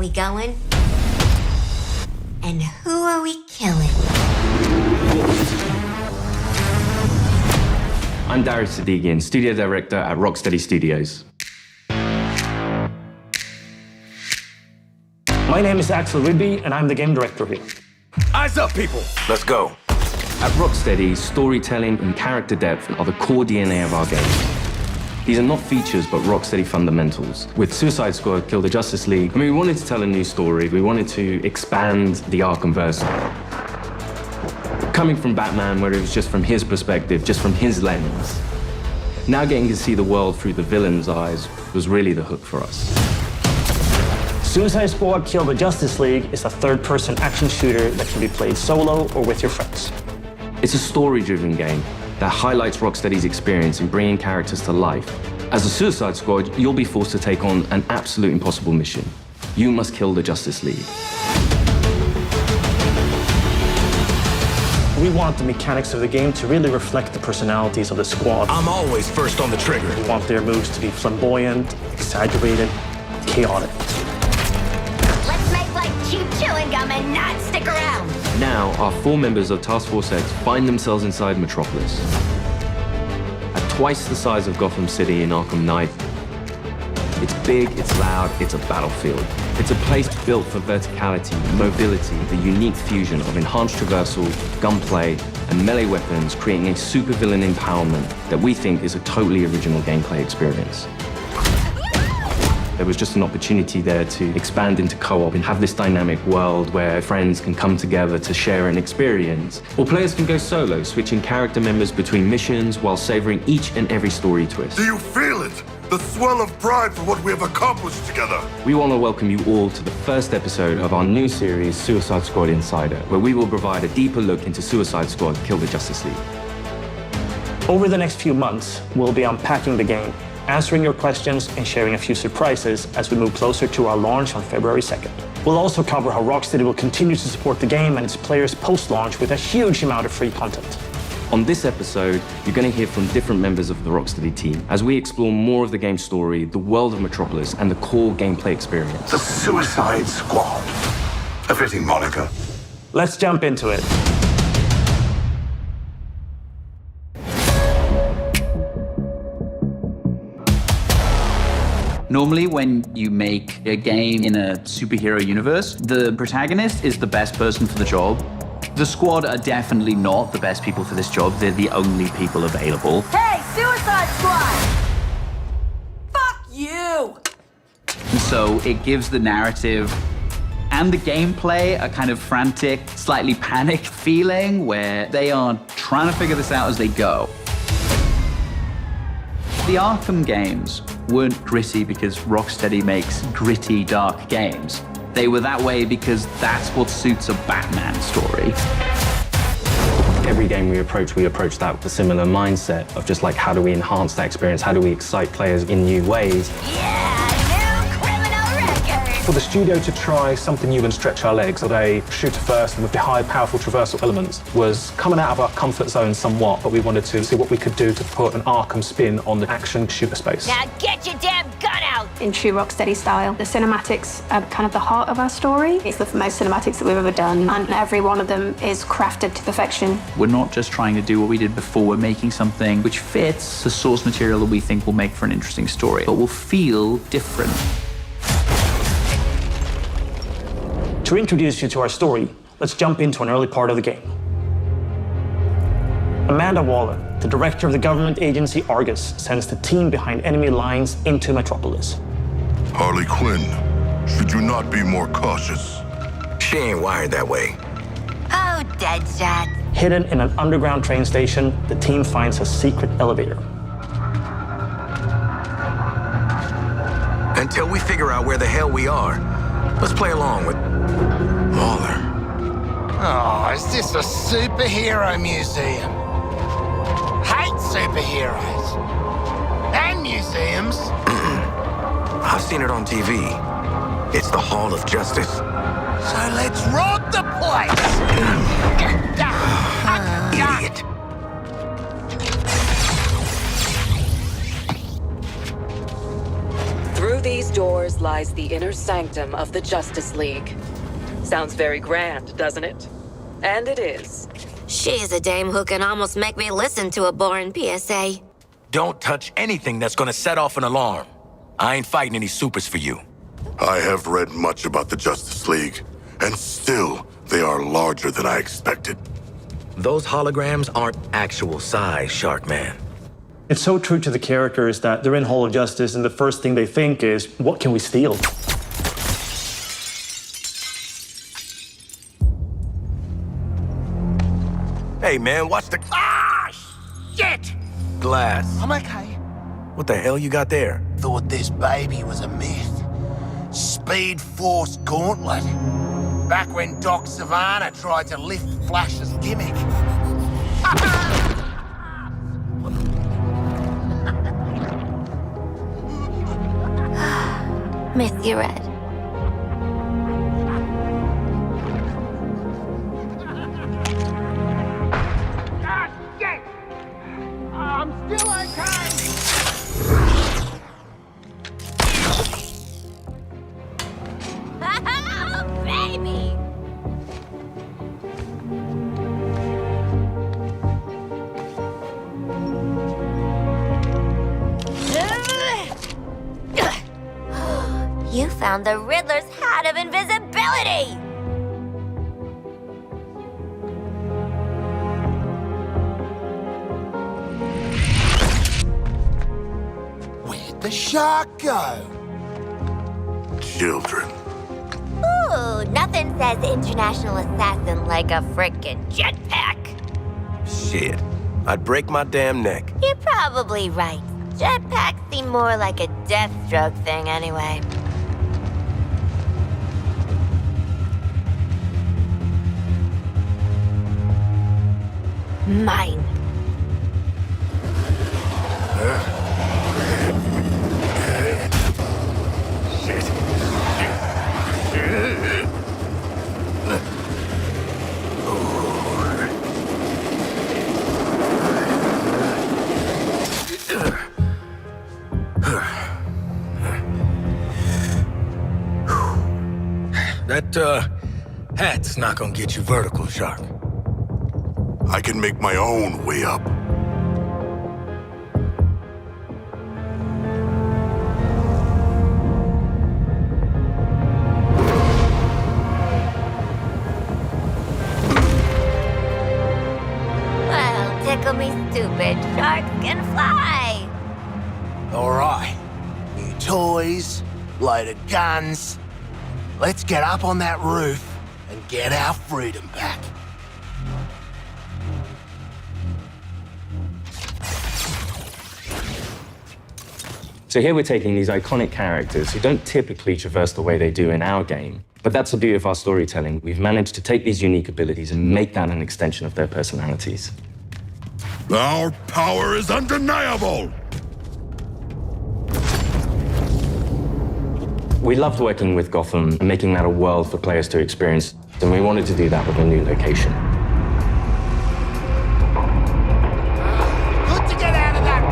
we going? And who are we killing? I'm Darius Sadigian, studio director at Rocksteady Studios. My name is Axel Rydby, and I'm the game director here. Eyes up, people! Let's go. At Rocksteady, storytelling and character depth are the core DNA of our games. These are not features, but Rocksteady fundamentals. With Suicide Squad, Kill the Justice League, we wanted to tell a new story. We wanted to expand the Arkhamverse. Coming from Batman, where it was just from his perspective, just from his lens, now getting to see the world through the villain's eyes was really the hook for us. Suicide Squad Kill the Justice League is a third-person action shooter that can be played solo or with your friends. It's a story-driven game that highlights Rocksteady's experience in bringing characters to life. As a Suicide Squad, you'll be forced to take on an absolute impossible mission. You must kill the Justice League. We want the mechanics of the game to really reflect the personalities of the squad. I'm always first on the trigger. We want their moves to be flamboyant, exaggerated, chaotic. Let's make like cheap chewing gum and not stick around. Now, our 4 members of Task Force X find themselves inside Metropolis. At twice the size of Gotham City in Arkham Knight, it's big, it's loud, it's a battlefield. It's a place built for verticality, mobility, the unique fusion of enhanced traversal, gunplay, and melee weapons, creating a supervillain empowerment that we think is a totally original gameplay experience. There was just an opportunity there to expand into co-op and have this dynamic world where friends can come together to share an experience. Or players can go solo, switching character members between missions while savoring each and every story twist. Do you feel it? The swell of pride for what we have accomplished together. We want to welcome you all to the first episode of our new series, Suicide Squad Insider, where we will provide a deeper look into Suicide Squad Kill the Justice League. Over the next few months, we'll be unpacking the game, answering your questions, and sharing a few surprises as we move closer to our launch on February 2nd. We'll also cover how Rocksteady will continue to support the game and its players post-launch with a huge amount of free content. On this episode, you're going to hear from different members of the Rocksteady team as we explore more of the game's story, the world of Metropolis, and the core gameplay experience. The Suicide Squad. A fitting moniker. Let's jump into it. Normally, when you make a game in a superhero universe, the protagonist is the best person for the job. The squad are definitely not the best people for this job. They're the only people available. Hey, Suicide Squad! Fuck you! And so it gives the narrative and the gameplay a kind of frantic, slightly panicked feeling where they are trying to figure this out as they go. The Arkham games weren't gritty because Rocksteady makes gritty, dark games. They were that way because that's what suits a Batman story. Every game we approach that with a similar mindset of just like, how do we enhance that experience? How do we excite players in new ways? Yeah, new criminal record! For the studio to try something new and stretch our legs with a shooter first and with the high, powerful traversal elements was coming out of our comfort zone somewhat, but we wanted to see what we could do to put an Arkham spin on the action shooter space. Now get your damn gun out! In true Rocksteady style, the cinematics are kind of the heart of our story. It's the most cinematics that we've ever done, and every one of them is crafted to perfection. We're not just trying to do what we did before, we're making something which fits the source material that we think will make for an interesting story, but will feel different. To introduce you to our story, let's jump into an early part of the game. Amanda Waller, the director of the government agency Argus, sends the team behind enemy lines into Metropolis. Harley Quinn, should you not be more cautious? She ain't wired that way. Oh, Deadshot. Hidden in an underground train station, the team finds a secret elevator. Until we figure out where the hell we are, let's play along with Waller. Oh, is this a superhero museum? Hate superheroes. And museums. I've seen it on TV. It's the Hall of Justice. So let's rob the place! Idiot. Through Through these doors lies the inner sanctum of the Justice League. Sounds very grand, doesn't it? And it is. She's a dame who can almost make me listen to a boring PSA. Don't touch anything that's gonna set off an alarm. I ain't fighting any supers for you. I have read much about the Justice League, and still, they are larger than I expected. Those holograms aren't actual size, Sharkman. It's so true to the characters that they're in Hall of Justice, and the first thing they think is, what can we steal? Hey, man, watch the... Ah, shit! glass. I'm okay. What the hell you got there? Thought this baby was a myth. Speed Force Gauntlet. Back when Doc Savannah tried to lift Flash's gimmick. Miss you, Red. Ah, shit! I'm still okay! Oh, baby! You found the Riddler's hat of invisibility! Where'd the shark go? Children. Ooh, nothing says international assassin like a frickin' jetpack. Shit. I'd break my damn neck. You're probably right. Jetpacks seem more like a Deathstroke thing anyway. Mine. That, hat's not gonna get you vertical, Shark. I can make my own way up. Well, tickle me stupid. Sharks can fly. All right. New toys, load of guns. Let's get up on that roof and get our freedom back. So here we're taking these iconic characters who don't typically traverse the way they do in our game. But that's the beauty of our storytelling. We've managed to take these unique abilities and make that an extension of their personalities. Our power is undeniable! We loved working with Gotham and making that a world for players to experience, and we wanted to do that with a new location. Good to get out of that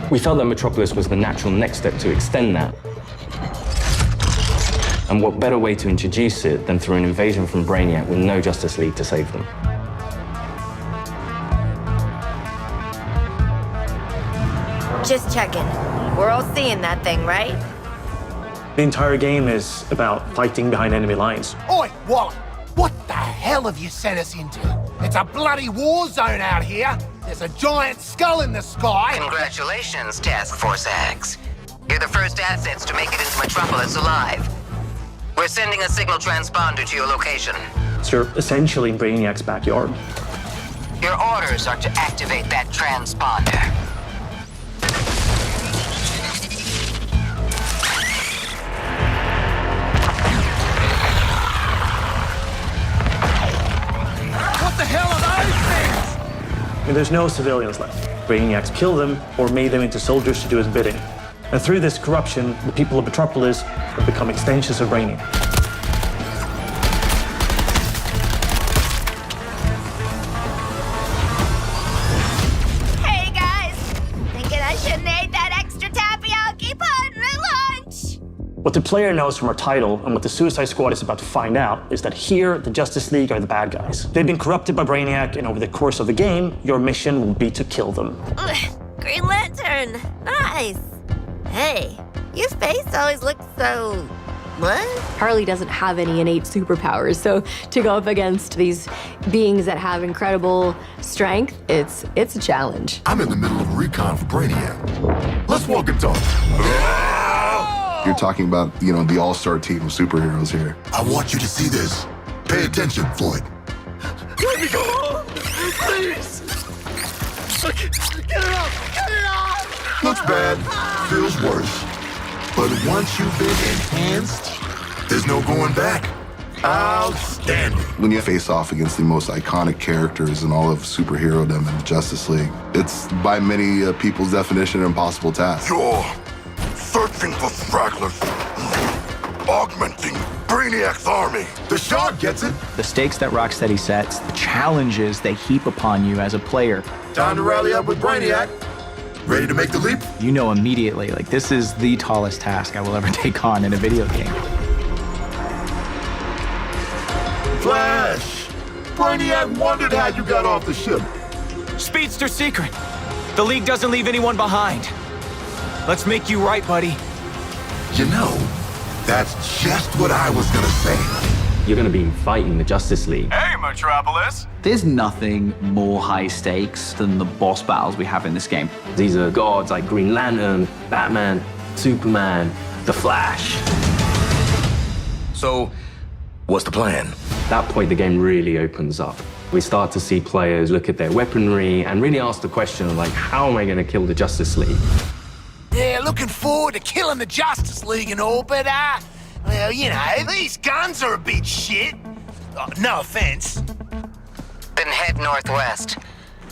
place. We felt that Metropolis was the natural next step to extend that. And what better way to introduce it than through an invasion from Brainiac with no Justice League to save them? Just checking. We're all seeing that thing, right? The entire game is about fighting behind enemy lines. Oi, Wally! What the hell have you sent us into? It's a bloody war zone out here. There's a giant skull in the sky. Congratulations, Task Force X. You're the first assets to make it into Metropolis alive. We're sending a signal transponder to your location. So you're essentially in Brainiac's backyard. Your orders are to activate that transponder. What the hell are those things? I mean, there's no civilians left. Brainiac's killed them or made them into soldiers to do his bidding. And through this corruption, the people of Metropolis have become extensions of Brainiac. What the player knows from our title and what the Suicide Squad is about to find out is that here, the Justice League are the bad guys. They've been corrupted by Brainiac, and over the course of the game, your mission will be to kill them. Green Lantern! Nice! Hey, your face always looks so... what? Harley doesn't have any innate superpowers, so to go up against these beings that have incredible strength, it's a challenge. I'm in the middle of a recon for Brainiac. Let's walk and talk. You're talking about, the all-star team of superheroes here. I want you to see this. Pay attention, Floyd. Let me go! Please! Get it off! Get it off! Looks bad, feels worse. But once you've been enhanced, there's no going back. Outstanding. When you face off against the most iconic characters in all of superhero-dom and Justice League, it's by many people's definition an impossible task. You're searching for stragglers, augmenting Brainiac's army. The Shark gets it. The stakes that Rocksteady sets, the challenges they heap upon you as a player. Time to rally up with Brainiac. Ready to make the leap? You know immediately, this is the tallest task I will ever take on in a video game. Flash! Brainiac wondered how you got off the ship. Speedster secret. The League doesn't leave anyone behind. Let's make you right, buddy. That's just what I was gonna say. You're gonna be fighting the Justice League. Hey, Metropolis! There's nothing more high stakes than the boss battles we have in this game. These are gods like Green Lantern, Batman, Superman, The Flash. So, what's the plan? At that point, the game really opens up. We start to see players look at their weaponry and really ask the question of, how am I gonna kill the Justice League? Yeah, looking forward to killing the Justice League and all, but, well, these guns are a bit shit. No offense. Then head northwest.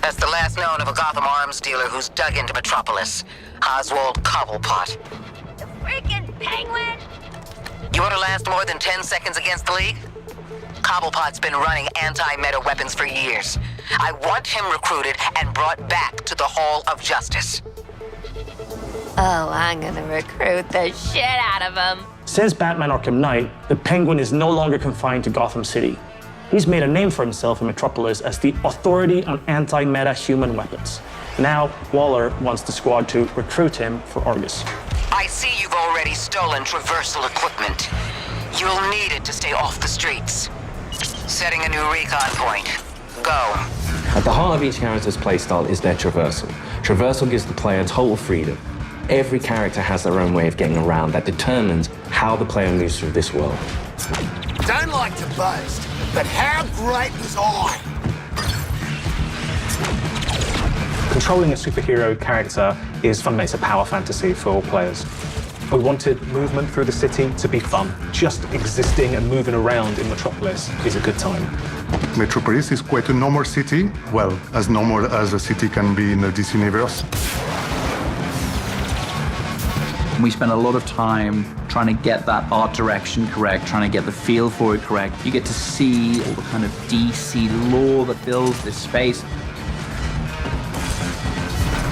That's the last known of a Gotham arms dealer who's dug into Metropolis. Oswald Cobblepot. The freaking Penguin! You want to last more than 10 seconds against the League? Cobblepot's been running anti-meta weapons for years. I want him recruited and brought back to the Hall of Justice. Oh, I'm gonna recruit the shit out of him. Since Batman Arkham Knight, the Penguin is no longer confined to Gotham City. He's made a name for himself in Metropolis as the authority on anti-meta human weapons. Now, Waller wants the squad to recruit him for Argus. I see you've already stolen traversal equipment. You'll need it to stay off the streets. Setting a new recon point. Go. At the heart of each character's playstyle is their traversal. Traversal gives the player total freedom. Every character has their own way of getting around that determines how the player moves through this world. Don't like to boast, but how great was I? Controlling a superhero character is fundamentally it's a power fantasy for all players. We wanted movement through the city to be fun. Just existing and moving around in Metropolis is a good time. Metropolis is quite a normal city. Well, as normal as a city can be in the DC universe. We spent a lot of time trying to get that art direction correct, trying to get the feel for it correct. You get to see all the kind of DC lore that builds this space.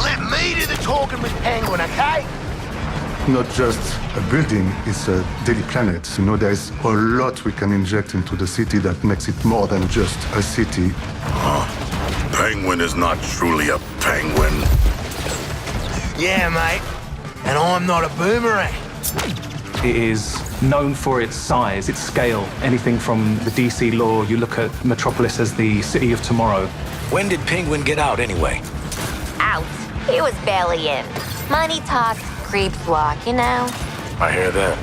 Let me do the talking with Penguin, okay? Not just a building, it's a daily planet. There's a lot we can inject into the city that makes it more than just a city. Penguin is not truly a penguin. Yeah, mate. And I'm not a boomerang. It is known for its size, its scale. Anything from the DC lore, you look at Metropolis as the city of tomorrow. When did Penguin get out anyway? Out. He was barely in. Money talks, creeps walk, I hear that.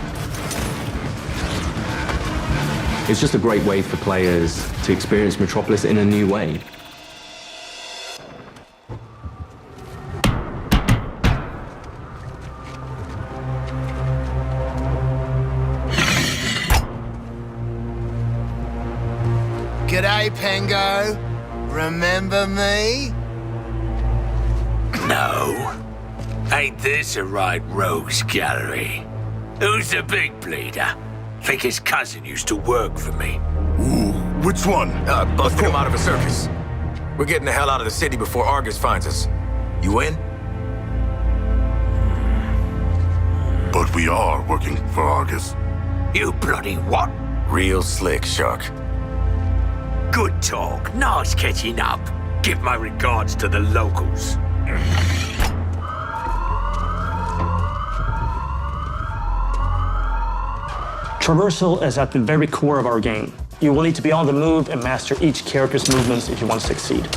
It's just a great way for players to experience Metropolis in a new way. G'day, Pengo. Remember me? No. Ain't this a right rogues gallery? Who's the big bleeder? Think his cousin used to work for me. Ooh, which one? Busted him out of a circus. We're getting the hell out of the city before Argus finds us. You in? But But we are working for Argus. You bloody what? Real slick, Shark. Good talk. Nice catching up. Give my regards to the locals. Traversal is at the very core of our game. You will need to be on the move and master each character's movements if you want to succeed.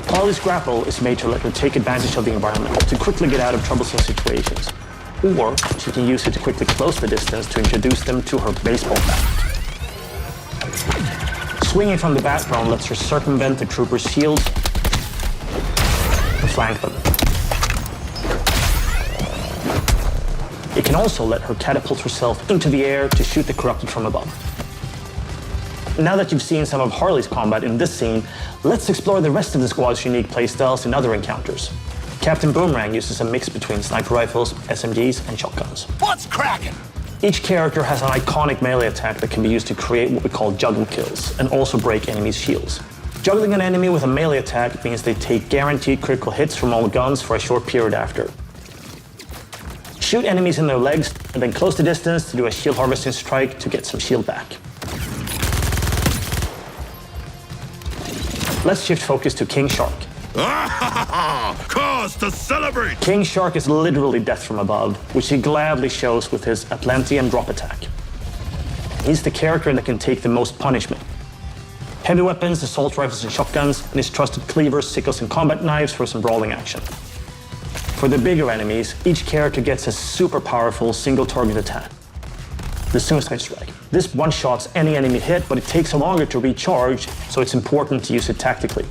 Harley's grapple is made to let her take advantage of the environment to quickly get out of troublesome situations. Or she can use it to quickly close the distance to introduce them to her baseball bat. Swinging from the background lets her circumvent the troopers' shields and flank them. It can also let her catapult herself into the air to shoot the corrupted from above. Now that you've seen some of Harley's combat in this scene, let's explore the rest of the squad's unique playstyles in other encounters. Captain Boomerang uses a mix between sniper rifles, SMGs, and shotguns. What's cracking? Each character has an iconic melee attack that can be used to create what we call juggle kills, and also break enemies' shields. Juggling an enemy with a melee attack means they take guaranteed critical hits from all guns for a short period after. Shoot enemies in their legs, and then close the distance to do a shield harvesting strike to get some shield back. Let's shift focus to King Shark. Cause to celebrate! King Shark is literally death from above, which he gladly shows with his Atlantean drop attack. He's the character that can take the most punishment. Heavy weapons, assault rifles and shotguns, and his trusted cleavers, sickles and combat knives for some brawling action. For the bigger enemies, each character gets a super powerful single target attack, the Suicide Strike. This one-shots any enemy hit, but it takes longer to recharge, so it's important to use it tactically.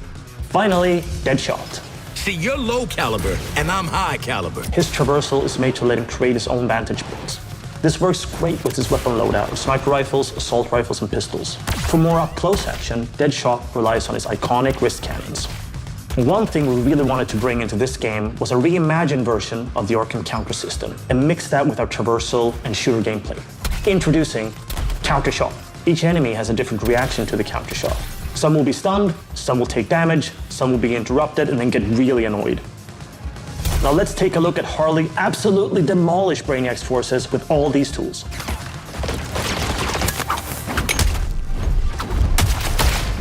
Finally, Deadshot. See, you're low caliber, and I'm high caliber. His traversal is made to let him create his own vantage points. This works great with his weapon loadout of sniper rifles, assault rifles, and pistols. For more up-close action, Deadshot relies on his iconic wrist cannons. One thing we really wanted to bring into this game was a reimagined version of the Arkham counter system, and mix that with our traversal and shooter gameplay. Introducing Counter Shot. Each enemy has a different reaction to the counter shot. Some will be stunned, some will take damage, some will be interrupted and then get really annoyed. Now let's take a look at Harley absolutely demolish Brainiac's forces with all these tools.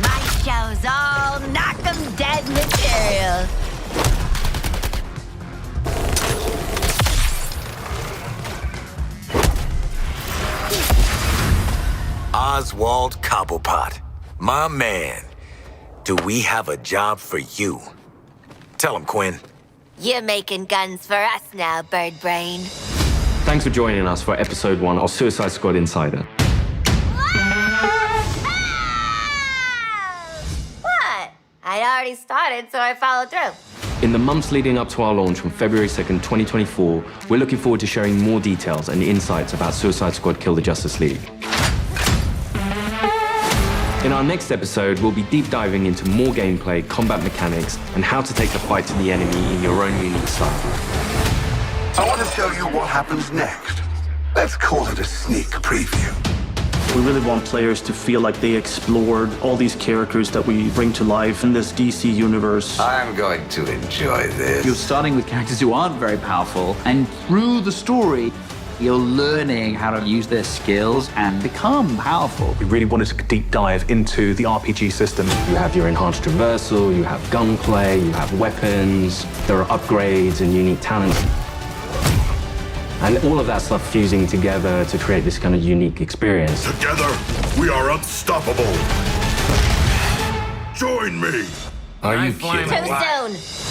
My show's all knock 'em dead material. Oswald Cobblepot. My man. Do we have a job for you? Tell him, Quinn. You're making guns for us now, Bird Brain. Thanks for joining us for episode 1 of Suicide Squad Insider. What? I'd already started, so I followed through. In the months leading up to our launch from February 2nd, 2024, we're looking forward to sharing more details and insights about Suicide Squad Kill the Justice League. In our next episode, we'll be deep diving into more gameplay, combat mechanics, and how to take the fight to the enemy in your own unique style. I want to tell you what happens next. Let's call it a sneak preview. We really want players to feel like they explored all these characters that we bring to life in this DC universe. I'm going to enjoy this. You're starting with characters who aren't very powerful, and through the story, you're learning how to use their skills and become powerful. We really wanted to deep dive into the RPG system. You have your enhanced traversal, you have gunplay, you have weapons, there are upgrades and unique talents. And all of that stuff fusing together to create this kind of unique experience. Together, we are unstoppable. Join me. Are you Too kidding? soon.